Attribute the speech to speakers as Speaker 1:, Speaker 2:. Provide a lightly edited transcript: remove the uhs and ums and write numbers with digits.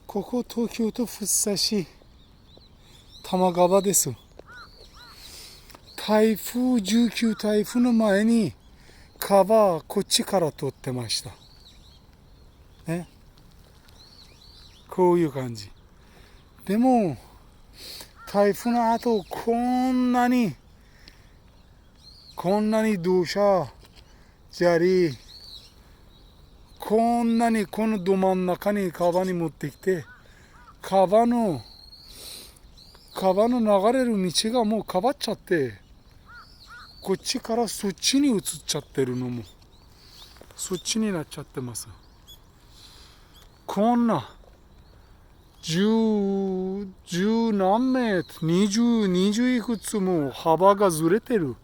Speaker 1: ここ東京都福生市多摩川です。台風19台風の前に川こっちから通ってましたね。こういう感じでも台風の後こんなに土砂砂利こんなにこのど真ん中に川に持ってきて川の流れる道がもう変わっちゃってこっちからそっちに移っちゃってるのもそっちになっちゃってます。こんな十何メートル20いくつも幅がずれてる